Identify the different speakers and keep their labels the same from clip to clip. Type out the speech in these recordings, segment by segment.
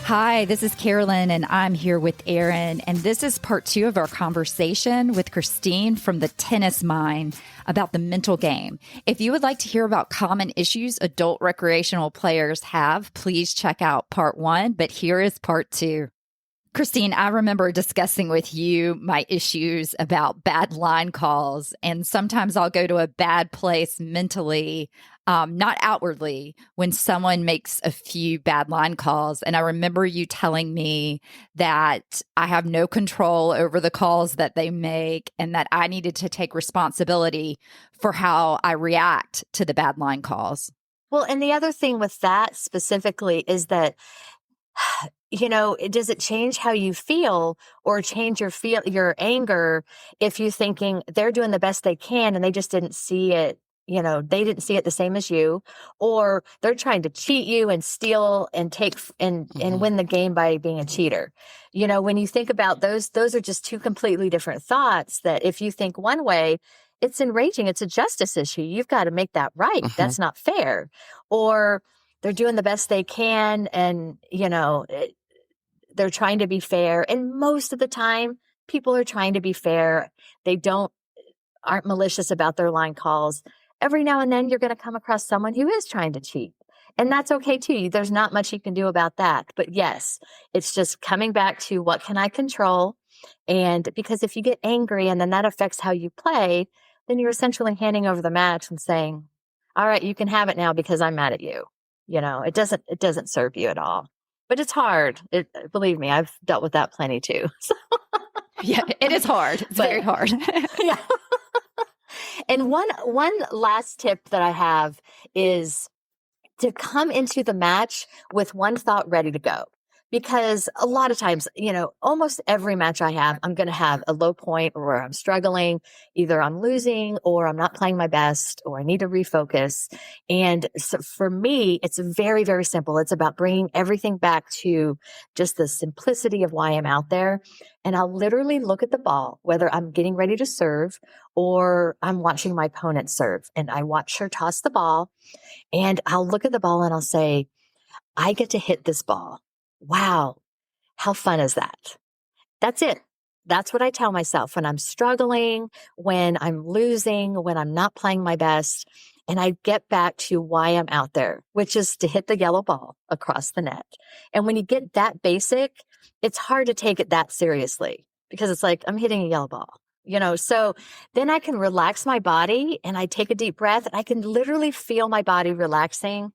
Speaker 1: Hi, this is Carolyn, and I'm here with Aaron. And this is part 2 of our conversation with Christine from the Tennis Mind about the mental game. If you would like to hear about common issues adult recreational players have, please check out part 1. But here is part 2. Christine, I remember discussing with you my issues about bad line calls, and sometimes I'll go to a bad place mentally, not outwardly, when someone makes a few bad line calls. And I remember you telling me that I have no control over the calls that they make and that I needed to take responsibility for how I react to the bad line calls.
Speaker 2: Well, and the other thing with that specifically is that, does it change how you feel or change your anger if you're thinking they're doing the best they can and they just didn't see it, they didn't see it the same as you, or they're trying to cheat you and steal and take and win the game by being a cheater. When you think about those are just two completely different thoughts that if you think one way, it's enraging. It's a justice issue. You've got to make that right. That's not fair. Or they're doing the best they can and, they're trying to be fair. And most of the time, people are trying to be fair. They aren't malicious about their line calls. Every now and then, you're going to come across someone who is trying to cheat. And that's okay, too. There's not much you can do about that. But yes, it's just coming back to what can I control? And because if you get angry and then that affects how you play, then you're essentially handing over the match and saying, all right, you can have it now because I'm mad at you. It doesn't serve you at all. But it's hard. Believe me, I've dealt with that plenty too.
Speaker 1: Yeah, it is hard. It's very hard.
Speaker 2: Yeah. And one last tip that I have is to come into the match with one thought ready to go. Because a lot of times, almost every match I have, I'm going to have a low point where I'm struggling. Either I'm losing or I'm not playing my best or I need to refocus. And so for me, it's very, very simple. It's about bringing everything back to just the simplicity of why I'm out there. And I'll literally look at the ball, whether I'm getting ready to serve or I'm watching my opponent serve. And I watch her toss the ball and I'll look at the ball and I'll say, I get to hit this ball. Wow, how fun is that? That's it. That's what I tell myself when I'm struggling, when I'm losing, when I'm not playing my best. And I get back to why I'm out there, which is to hit the yellow ball across the net. And when you get that basic, it's hard to take it that seriously because it's like, I'm hitting a yellow ball. So then I can relax my body and I take a deep breath and I can literally feel my body relaxing.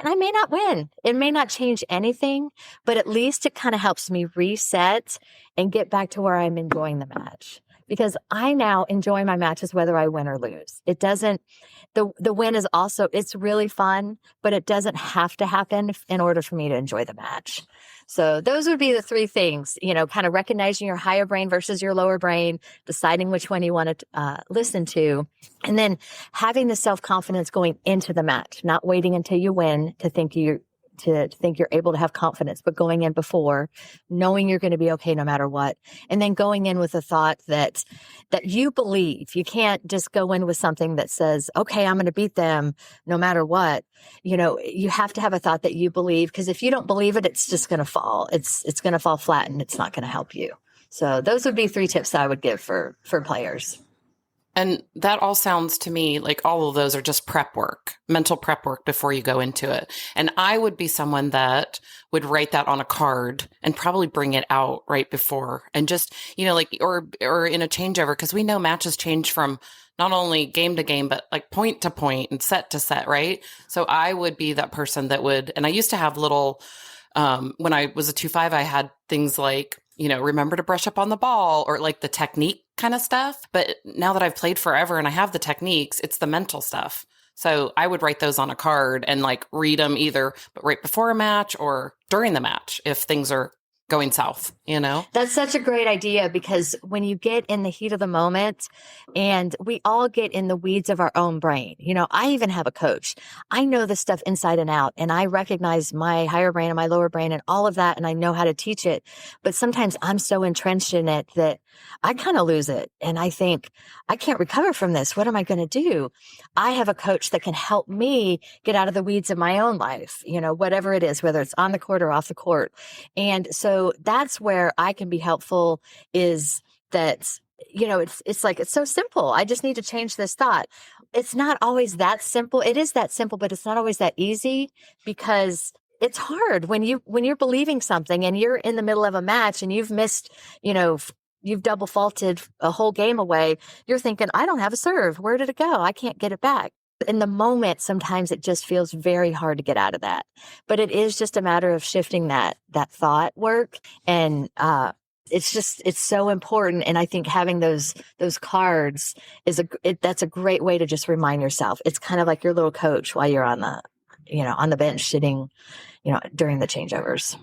Speaker 2: And I may not win. It may not change anything, but at least it kind of helps me reset and get back to where I'm enjoying the match. Because I now enjoy my matches whether I win or lose. It doesn't, the win is also, it's really fun, but it doesn't have to happen in order for me to enjoy the match. So those would be the 3 things, kind of recognizing your higher brain versus your lower brain, deciding which one you want to listen to, and then having the self-confidence going into the match, not waiting until you win to think you're able to have confidence, but going in before, knowing you're going to be okay no matter what. And then going in with a thought that you believe. You can't just go in with something that says, okay, I'm going to beat them no matter what. You have to have a thought that you believe, because if you don't believe it, it's just going to fall. It's going to fall flat and it's not going to help you. So those would be 3 tips that I would give for players.
Speaker 3: And that all sounds to me like all of those are just prep work, mental prep work before you go into it. And I would be someone that would write that on a card and probably bring it out right before and just, or in a changeover, because we know matches change from not only game to game, but like point to point and set to set, right? So I would be that person that would, and I used to have little, when I was a 2-5, I had things like, remember to brush up on the ball or like the technique kind of stuff. But now that I've played forever and I have the techniques, it's the mental stuff. So I would write those on a card and like read them either right before a match or during the match if things are going south. you know?
Speaker 2: That's such a great idea, because when you get in the heat of the moment, and we all get in the weeds of our own brain, I even have a coach. I know this stuff inside and out, and I recognize my higher brain and my lower brain and all of that, and I know how to teach it. But sometimes I'm so entrenched in it that I kind of lose it. And I think, I can't recover from this. What am I going to do? I have a coach that can help me get out of the weeds of my own life, whatever it is, whether it's on the court or off the court. And so that's where I can be helpful, is that, it's like, it's so simple. I just need to change this thought. It's not always that simple. It is that simple, but it's not always that easy, because it's hard when you're believing something and you're in the middle of a match and you've missed, you've double faulted a whole game away. You're thinking, I don't have a serve. Where did it go? I can't get it back. In the moment, sometimes it just feels very hard to get out of that. But it is just a matter of shifting that thought work. And it's so important. And I think having those cards that's a great way to just remind yourself. It's kind of like your little coach while you're on the bench sitting, during the changeovers.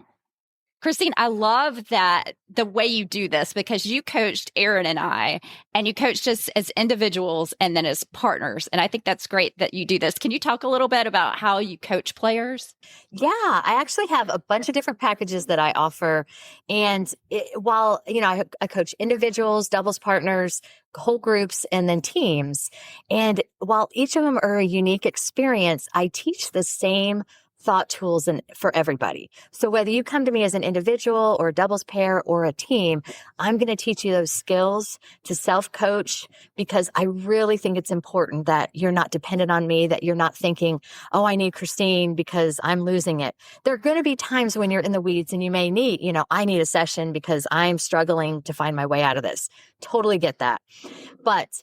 Speaker 1: Christine, I love that the way you do this, because you coached Aaron and I, and you coached us as individuals and then as partners. And I think that's great that you do this. Can you talk a little bit about how you coach players?
Speaker 2: Yeah, I actually have a bunch of different packages that I offer. And while, I coach individuals, doubles partners, whole groups, and then teams. And while each of them are a unique experience, I teach the same thought tools for everybody. So whether you come to me as an individual or a doubles pair or a team, I'm going to teach you those skills to self-coach, because I really think it's important that you're not dependent on me, that you're not thinking, oh, I need Christine because I'm losing it. There are going to be times when you're in the weeds and you may need, I need a session because I'm struggling to find my way out of this. Totally get that. But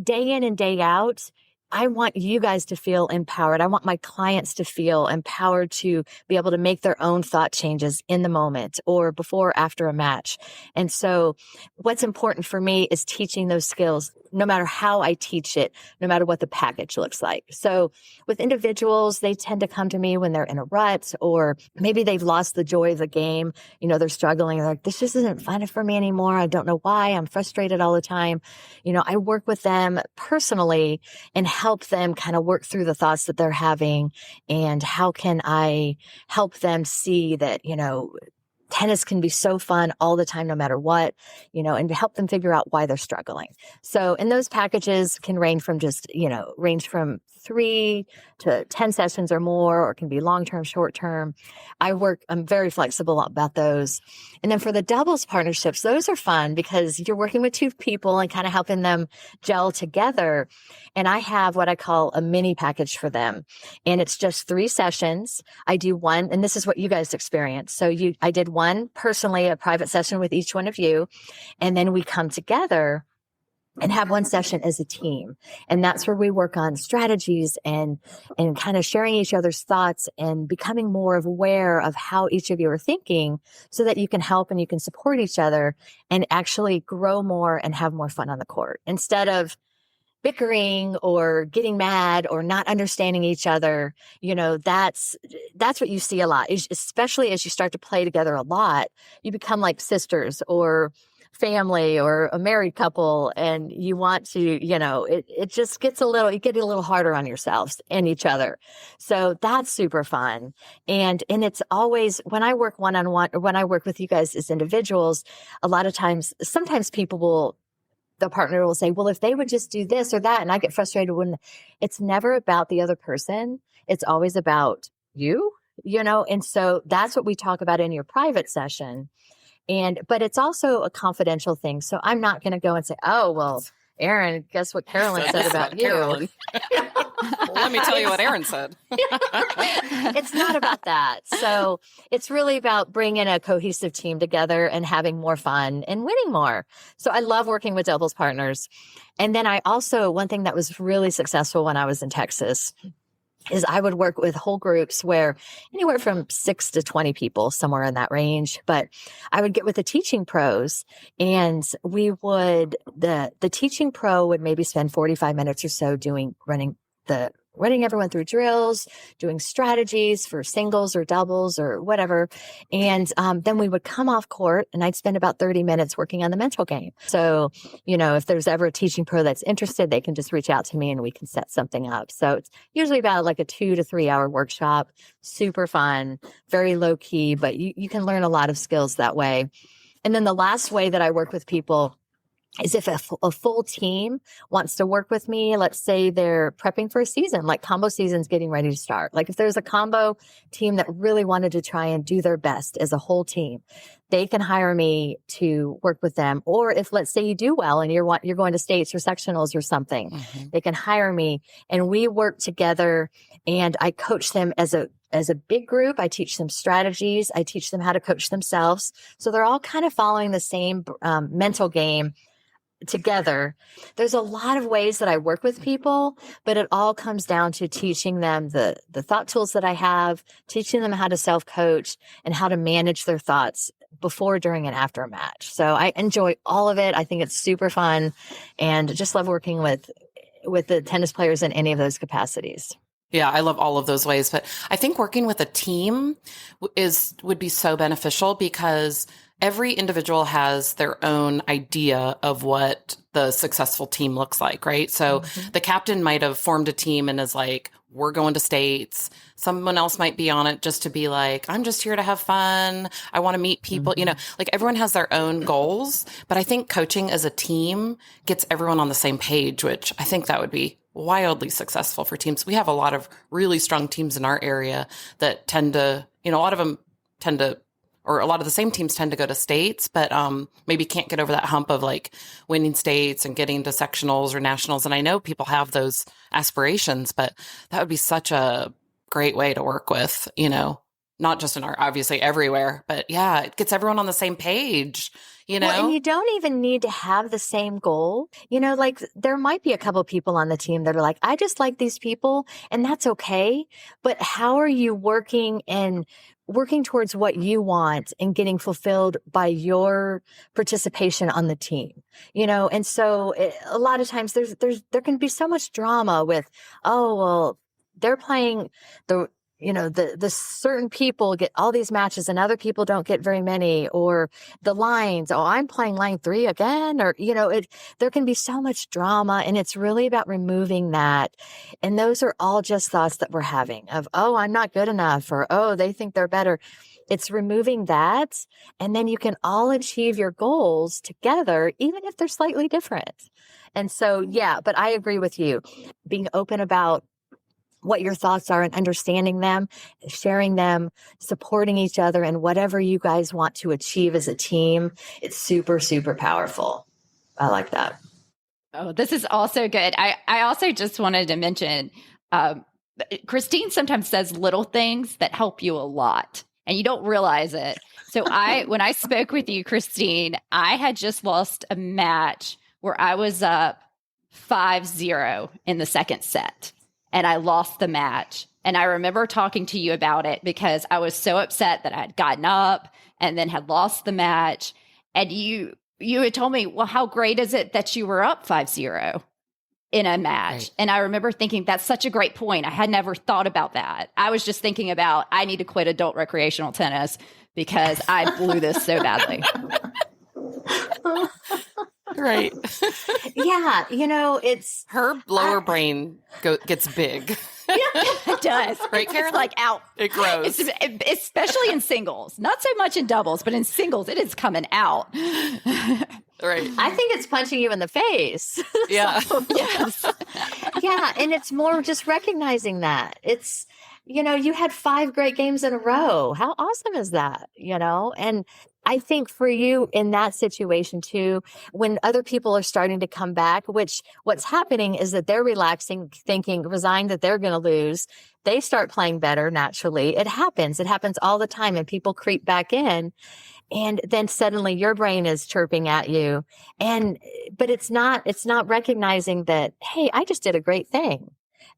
Speaker 2: day in and day out, I want you guys to feel empowered. I want my clients to feel empowered to be able to make their own thought changes in the moment or before or after a match. And so what's important for me is teaching those skills, no matter how I teach it, no matter what the package looks like. So with individuals, they tend to come to me when they're in a rut, or maybe they've lost the joy of the game. They're struggling. They're like, this just isn't fun for me anymore. I don't know why. I'm frustrated all the time. I work with them personally and help them kind of work through the thoughts that they're having, and how can I help them see that, tennis can be so fun all the time, no matter what, and to help them figure out why they're struggling. So, and those packages can range from 3 to 10 sessions or more, or can be long-term, short-term. I'm very flexible about those. And then for the doubles partnerships, those are fun because you're working with two people and kind of helping them gel together. And I have what I call a mini package for them. And it's just 3 sessions. I do one, and this is what you guys experience. So I did one personally, a private session with each one of you. And then we come together and have one session as a team. And that's where we work on strategies and kind of sharing each other's thoughts and becoming more aware of how each of you are thinking, so that you can help and you can support each other and actually grow more and have more fun on the court, instead of bickering or getting mad or not understanding each other. That's what you see a lot, especially as you start to play together a lot. You become like sisters or family or a married couple, and you want to, it just gets you get a little harder on yourselves and each other. So that's super fun. And it's always, when I work one-on-one, or when I work with you guys as individuals, a lot of times, sometimes the partner will say, well, if they would just do this or that, and I get frustrated when it's never about the other person. It's always about you, and so that's what we talk about in your private session. But it's also a confidential thing. So I'm not going to go and say, oh, well, Aaron, guess what Carolyn said about you?
Speaker 3: Well, let me tell you what Aaron said.
Speaker 2: It's not about that. So it's really about bringing a cohesive team together and having more fun and winning more. So I love working with doubles partners. And then one thing that was really successful when I was in Texas is I would work with whole groups where anywhere from 6 to 20 people, somewhere in that range. But I would get with the teaching pros, and the teaching pro would maybe spend 45 minutes or so running the running everyone through drills, doing strategies for singles or doubles or whatever. And then we would come off court and I'd spend about 30 minutes working on the mental game. So, if there's ever a teaching pro that's interested, they can just reach out to me and we can set something up. So it's usually about like a 2 to 3 hour workshop, super fun, very low key, but you can learn a lot of skills that way. And then the last way that I work with people is if a full team wants to work with me. Let's say they're prepping for a season, like combo season's getting ready to start. Like if there's a combo team that really wanted to try and do their best as a whole team, they can hire me to work with them. Or if, let's say you do well and you're going to states or sectionals or something, they can hire me and we work together and I coach them as a big group. I teach them strategies. I teach them how to coach themselves. So they're all kind of following the same mental game together. There's a lot of ways that I work with people, but it all comes down to teaching them the thought tools that I have, teaching them how to self-coach and how to manage their thoughts before, during, and after a match. So I enjoy all of it. I think it's super fun and just love working with the tennis players in any of those capacities.
Speaker 3: Yeah, I love all of those ways, but I think working with a team would be so beneficial because every individual has their own idea of what the successful team looks like, right? So the captain might have formed a team and is like, we're going to states. Someone else might be on it just to be like, I'm just here to have fun. I want to meet people, like everyone has their own goals. But I think coaching as a team gets everyone on the same page, which I think that would be wildly successful for teams. We have a lot of really strong teams in our area that tend to, a lot of them tend to, or a lot of the same teams tend to go to states, but maybe can't get over that hump of like winning states and getting to sectionals or nationals. And I know people have those aspirations, but that would be such a great way to work with, not just in our, obviously everywhere, but yeah, it gets everyone on the same page,
Speaker 2: Well, and you don't even need to have the same goal. Like there might be a couple people on the team that are like, I just like these people and that's okay. But how are you working towards what you want and getting fulfilled by your participation on the team, And so a lot of times there can be so much drama with, oh, well, they're playing the certain people get all these matches and other people don't get very many, or the lines. Oh, I'm playing line 3 again, or, there can be so much drama and it's really about removing that. And those are all just thoughts that we're having of, oh, I'm not good enough, or, oh, they think they're better. It's removing that. And then you can all achieve your goals together, even if they're slightly different. And so, yeah, but I agree with you. Being open about what your thoughts are and understanding them, sharing them, supporting each other and whatever you guys want to achieve as a team. It's super, super powerful. I like that.
Speaker 1: Oh, this is also good. I also just wanted to mention, Christine sometimes says little things that help you a lot and you don't realize it. So when I spoke with you, Christine, I had just lost a match where I was up 5-0 in the second set. And I lost the match. And I remember talking to you about it because I was so upset that I had gotten up and then had lost the match. And you had told me, well, how great is it that you were up 5-0 in a match? Right. And I remember thinking, that's such a great point. I had never thought about that. I was just thinking about, I need to quit adult recreational tennis because I blew this so badly.
Speaker 3: Right.
Speaker 2: Yeah. It's
Speaker 3: her lower brain gets big.
Speaker 1: Yeah, it does.
Speaker 3: Right, Karen?
Speaker 1: It's like out.
Speaker 3: It grows.
Speaker 1: Especially in singles. Not so much in doubles, but in singles, it is coming out.
Speaker 3: Right.
Speaker 2: I think it's punching you in the face.
Speaker 3: Yeah.
Speaker 2: So, yes. Yeah. And it's more just recognizing that. It's, you had 5 great games in a row. How awesome is that? And I think for you in that situation too, when other people are starting to come back, what's happening is that they're relaxing, thinking, resigned that they're going to lose. They start playing better naturally. It happens all the time and people creep back in. And then suddenly your brain is chirping at you. But it's not recognizing that, hey, I just did a great thing.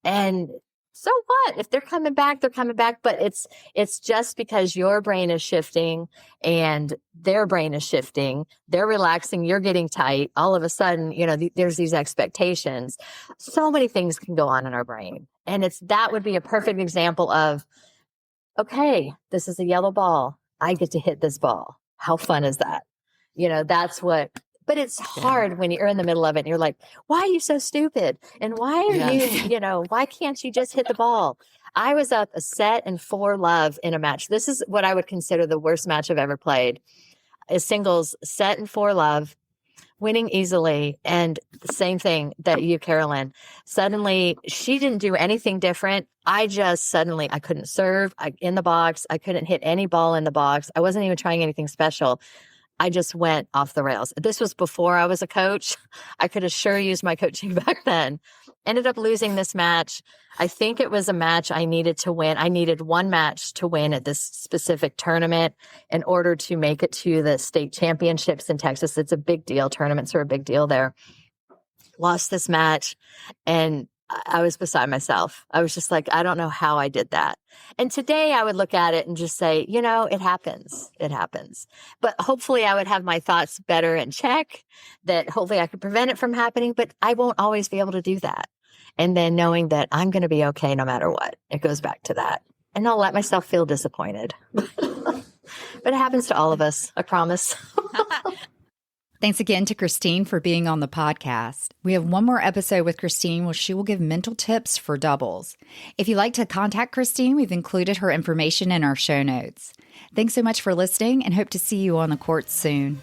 Speaker 2: And So what? If they're coming back, they're coming back. But it's just because your brain is shifting and their brain is shifting. They're relaxing. You're getting tight. All of a sudden, there's these expectations. So many things can go on in our brain. And that would be a perfect example of, okay, this is a yellow ball. I get to hit this ball. How fun is that? That's what. But it's hard when you're in the middle of it and you're like, why are you so stupid? And why are you, why can't you just hit the ball? I was up a set and 4-love in a match. This is what I would consider the worst match I've ever played. A singles set and 4-love, winning easily. And the same thing that you, Carolyn, suddenly she didn't do anything different. I couldn't serve in the box. I couldn't hit any ball in the box. I wasn't even trying anything special. I just went off the rails. This was before I was a coach. I could have sure used my coaching back then. Ended up losing this match. I think it was a match I needed to win. I needed one match to win at this specific tournament in order to make it to the state championships in Texas. It's a big deal. Tournaments are a big deal there. Lost this match and I was beside myself. I was just like, I don't know how I did that. And today I would look at it and just say, it happens. It happens. But hopefully I would have my thoughts better in check, that hopefully I could prevent it from happening, but I won't always be able to do that. And then knowing that I'm going to be okay no matter what. It goes back to that. And I'll let myself feel disappointed. But it happens to all of us, I promise.
Speaker 1: Thanks again to Christine for being on the podcast. We have one more episode with Christine where she will give mental tips for doubles. If you'd like to contact Christine, we've included her information in our show notes. Thanks so much for listening and hope to see you on the court soon.